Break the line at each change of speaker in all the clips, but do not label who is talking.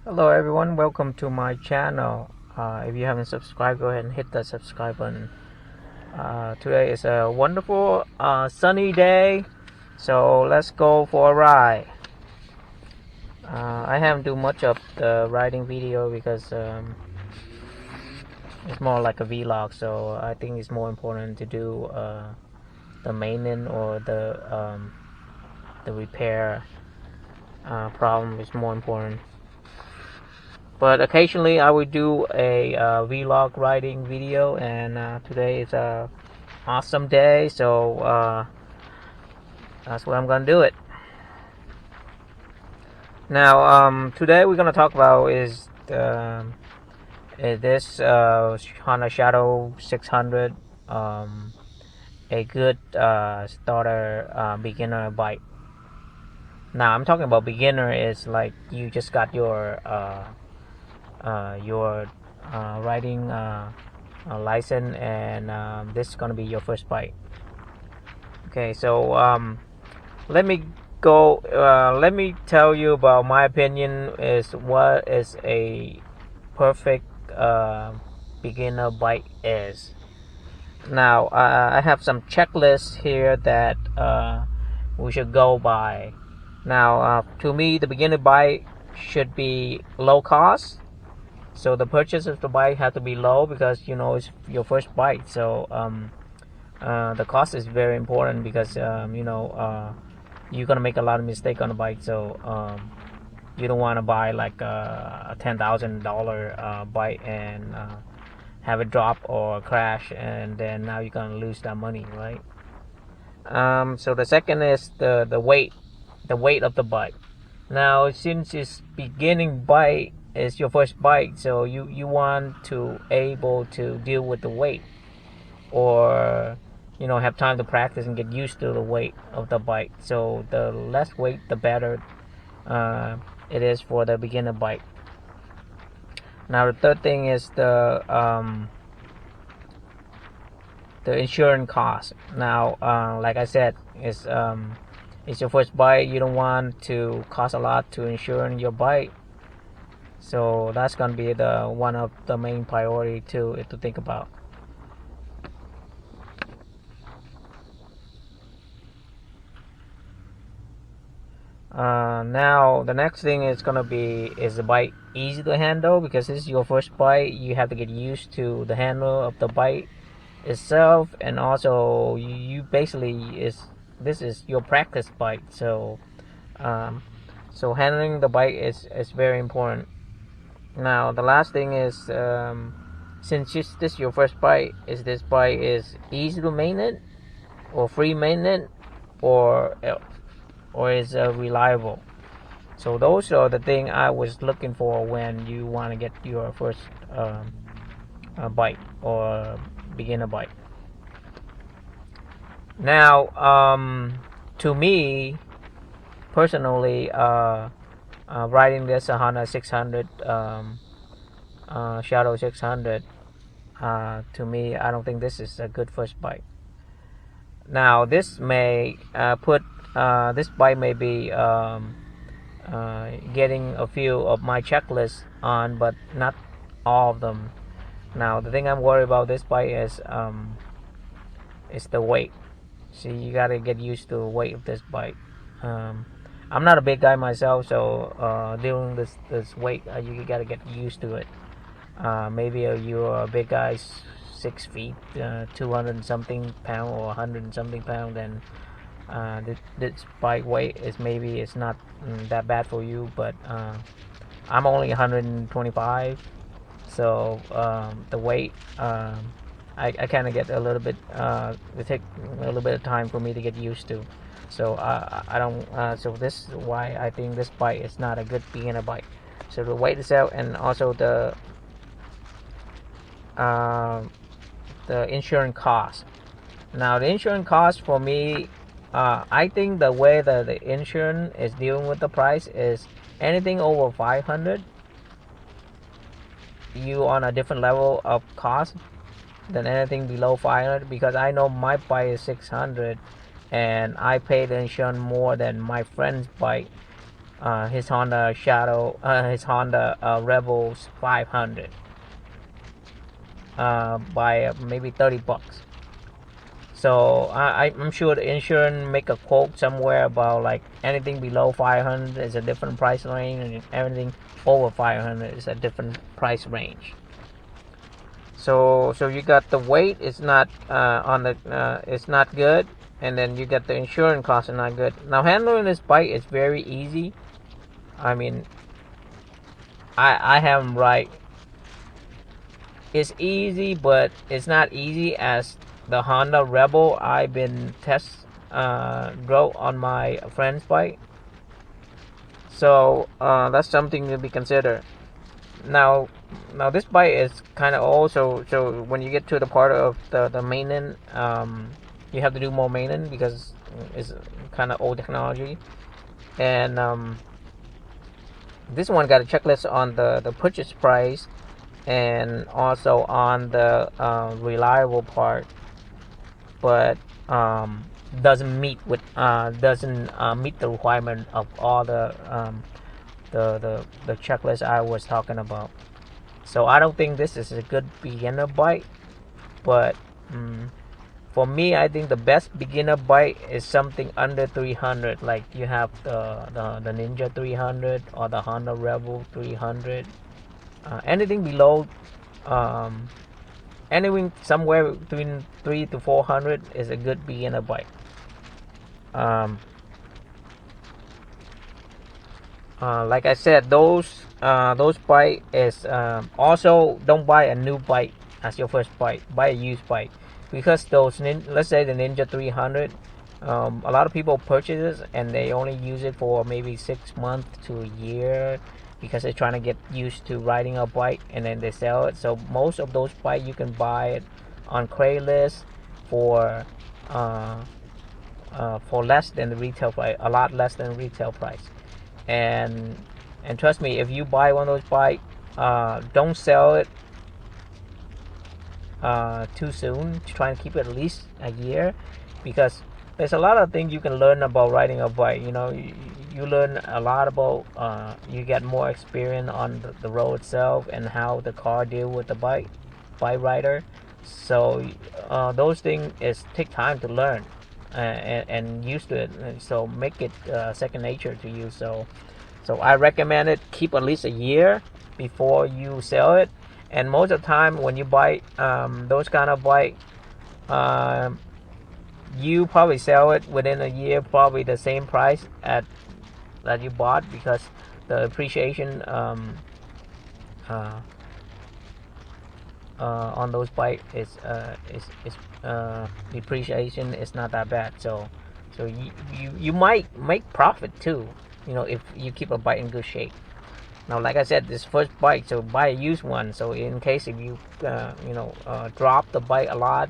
Hello everyone, welcome to my channel. If you haven't subscribed, go ahead and hit the subscribe button. Today is a wonderful sunny day, so let's go for a ride. I haven't do much of the riding video because it's more like a vlog, so I think it's more important to do the maintenance or the repair problem is more important. But occasionally I will do a vlog riding video, and today is a awesome day, so that's what I'm gonna do it. Now, today we're gonna talk about is this Honda Shadow 600 a good starter beginner bike. Now I'm talking about beginner is like you just got your riding license, and this is gonna be your first bike. Okay, so let me let me tell you about my opinion is what is a perfect beginner bike is. Now I have some checklists here that we should go by. Now to me, the beginner bike should be low cost. So the purchase of the bike has to be low because it's your first bike. So the cost is very important because you're gonna make a lot of mistake on the bike. So you don't want to buy like a $10,000 bike and have it drop or crash, and then now you're gonna lose that money, right? So the second is the weight of the bike. Now since it's beginning bike, it's your first bike, so you want to able to deal with the weight, or have time to practice and get used to the weight of the bike. So the less weight the better it is for the beginner bike. Now the third thing is the insurance cost. Now like I said, it's your first bike. You don't want to cost a lot to insure your bike, so that's gonna be the one of the main priority to think about. Now the next thing is gonna be, is the bike easy to handle? Because this is your first bike, you have to get used to the handle of the bike itself, and also you basically this is your practice bike. So so handling the bike is very important. Now the last thing is, since this is your first bike, is this bike is easy to maintain or free maintenance, or is reliable? So those are the things I was looking for when you want to get your first bike or beginner bike. Now to me personally, riding this Honda 600 Shadow 600, to me, I don't think this is a good first bike. Now this may this bike may be getting a few of my checklists on, but not all of them. Now the thing I'm worried about this bike is the weight. See, you gotta get used to the weight of this bike. I'm not a big guy myself, so dealing this weight, you gotta get used to it. Maybe you're a big guy, 6 feet, 200 and something pound or 100 and something pound, then this bike weight is maybe it's not that bad for you. But I'm only 125, so the weight, I kind of get a little bit, it take a little bit of time for me to get used to. So I don't so this is why I think this bike is not a good beginner bike. So the weight itself, and also the insurance cost. Now the insurance cost for me, I think the way that the insurance is dealing with the price is anything over 500, you on a different level of cost than anything below 500. Because I know my bike is 600, and I pay the insurance more than my friend's bike his Honda Shadow, his Honda Rebels 500 by maybe $30. So I'm sure the insurance make a quote somewhere about like anything below 500 is a different price range, and everything over 500 is a different price range. So you got the weight, it's not it's not good, and then you got the insurance cost is not good. Now handling this bike is very easy. I mean, I have them right. It's easy, but it's not easy as the Honda Rebel I've been drove on my friend's bike. So that's something to be considered. Now this bike is kind of old, so when you get to the part of the maintenance, you have to do more maintenance because it's kind of old technology. And this one got a checklist on the purchase price, and also on the reliable part, but doesn't meet the requirement of all the checklist I was talking about. So I don't think this is a good beginner bike, but for me, I think the best beginner bike is something under 300. Like you have the Ninja 300 or the Honda Rebel 300. Anything below, anything somewhere between 3 to 400 is a good beginner bike. Like I said, those bike is also don't buy a new bike as your first bike. Buy a used bike, because let's say the Ninja 300, a lot of people purchase it and they only use it for maybe 6 months to a year because they're trying to get used to riding a bike, and then they sell it. So most of those bikes you can buy it on Craigslist for less than the retail price, a lot less than retail price. And trust me, if you buy one of those bikes, don't sell it too soon. Try and keep it at least a year, because there's a lot of things you can learn about riding a bike. You learn a lot about, you get more experience on the road itself and how the car deal with the bike rider. So those things take time to learn and used to it. So make it second nature to you. So I recommend it. Keep at least a year before you sell it. And most of the time when you buy those kind of bike, you probably sell it within a year, probably the same price that you bought, because the appreciation on those bikes is depreciation is not that bad. So you might make profit too, if you keep a bike in good shape. Now, like I said, this first bike, so buy a used one. So in case if you drop the bike a lot,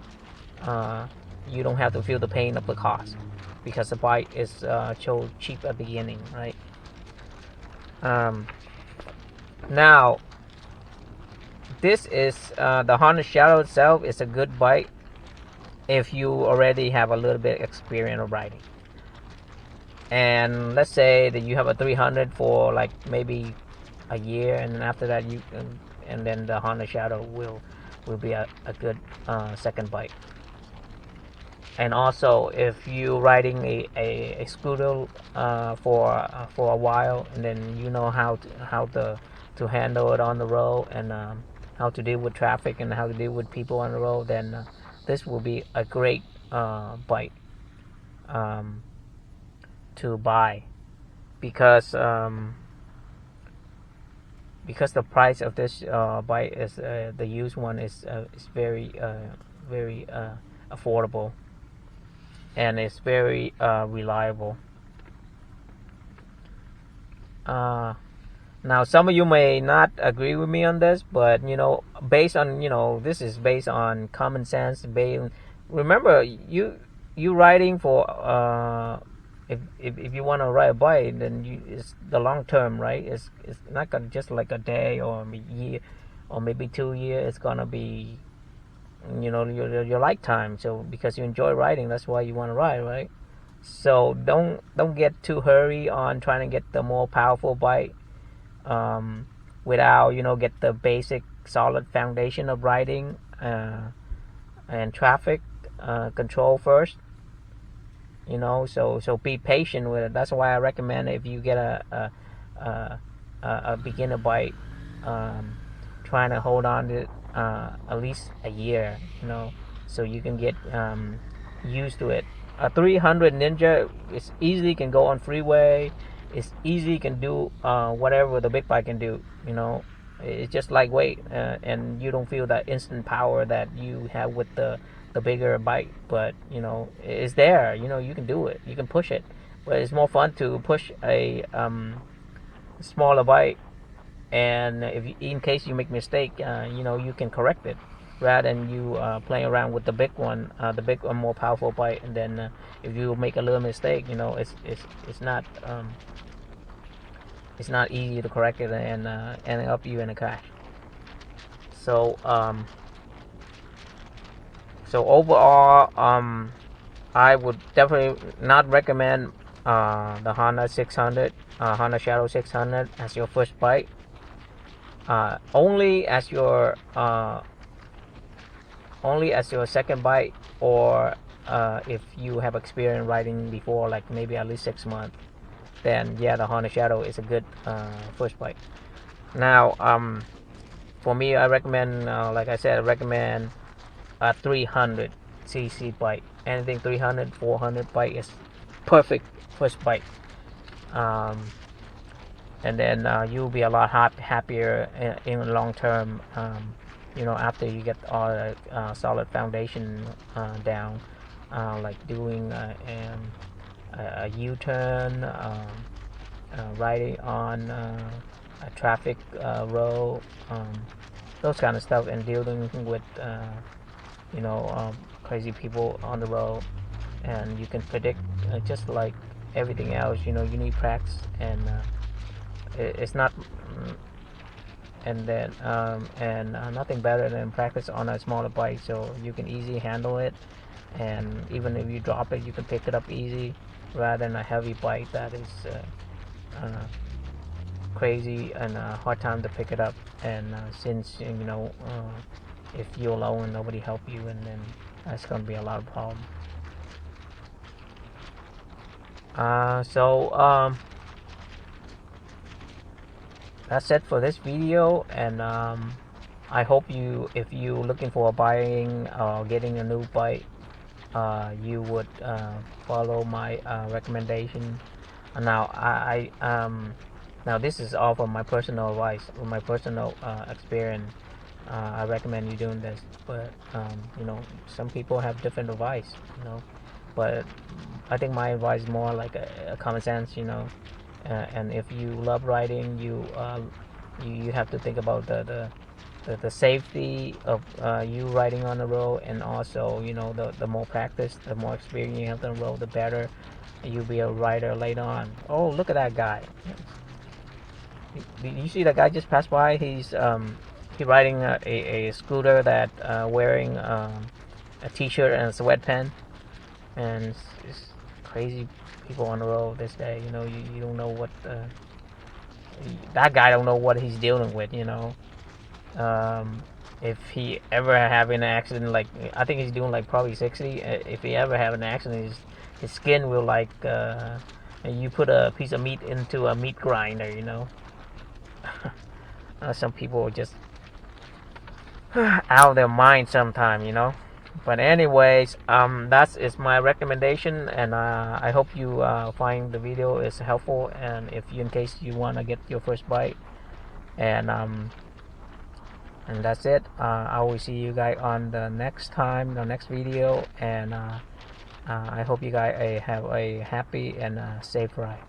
you don't have to feel the pain of the cost, because the bike is so cheap at the beginning, right? Now, this is the Honda Shadow itself is a good bike if you already have a little bit experience of riding. And let's say that you have a 300 for like maybe a year, and then after that and then the Honda Shadow will be a good second bike. And also, if you're riding a scooter for a while, and then you know how to handle it on the road, and how to deal with traffic and how to deal with people on the road, then this will be a great bike to buy, because the price of this bike is the used one is very affordable, and it's very reliable. Now, some of you may not agree with me on this, but based on this is based on common sense. Remember, you riding for if you want to ride a bike, then it's the long term, right? It's not gonna just like a day or a year or maybe 2 years. It's gonna be your lifetime. So because you enjoy riding, that's why you want to ride, right? So don't get too hurry on trying to get the more powerful bike, without get the basic solid foundation of riding and traffic control first. So be patient with it. That's why I recommend, if you get a beginner bike, trying to hold on to at least a year, so you can get used to it. A 300 Ninja is easily can go on freeway. It's easy, can do whatever the big bike can do. It's just lightweight, and you don't feel that instant power that you have with the bigger bike. But it's there. You can do it. You can push it. But it's more fun to push a smaller bike, and in case you make mistake, you can correct it, rather than you playing around with the big one, the big or more powerful bike, and then if you make a little mistake, it's not easy to correct it, and end up you in a crash. So overall, I would definitely not recommend the Honda 600, Honda Shadow 600 as your first bike. Only as your second bike, or if you have experience riding before, like maybe at least 6 months, then yeah, the Honda Shadow is a good first bike. Now, for me, I recommend, like I said, I recommend a 300cc bike. Anything 300, 400 bike is perfect first bike. And then you'll be a lot happier in the long term, after you get all the solid foundation down, like doing a U-turn, riding on a traffic road, those kind of stuff, and dealing with crazy people on the road. And you can predict, just like everything else, you need practice, and it's not, and then nothing better than practice on a smaller bike, so you can easily handle it, and even if you drop it, you can pick it up easy, rather than a heavy bike that is crazy and a hard time to pick it up. And since if you're alone and nobody help you, and then that's going to be a lot of problem. That's it for this video, and I hope if you're looking for buying or getting a new bike, you would follow my recommendation. Now now this is all from my personal advice, from my personal experience. I recommend you doing this, but some people have different advice, but I think my advice is more like a common sense, and if you love riding, you have to think about the safety of you riding on the road, and also the more practice, the more experience you have on the road, the better you'll be a rider later on. Oh, look at that guy! You see that guy just passed by? He's riding a scooter that wearing a t-shirt and a sweatpants, and it's crazy people on the road this day. You don't know what that guy don't know what he's dealing with. If he ever having an accident, like I think he's doing like probably 60. If he ever have an accident, his skin will like you put a piece of meat into a meat grinder. Some people are just out of their mind sometimes. But anyways, that is my recommendation, and I hope you find the video is helpful, and if you, in case you want to get your first bike, and that's it. I will see you guys on the next video, and I hope you guys have a happy and safe ride.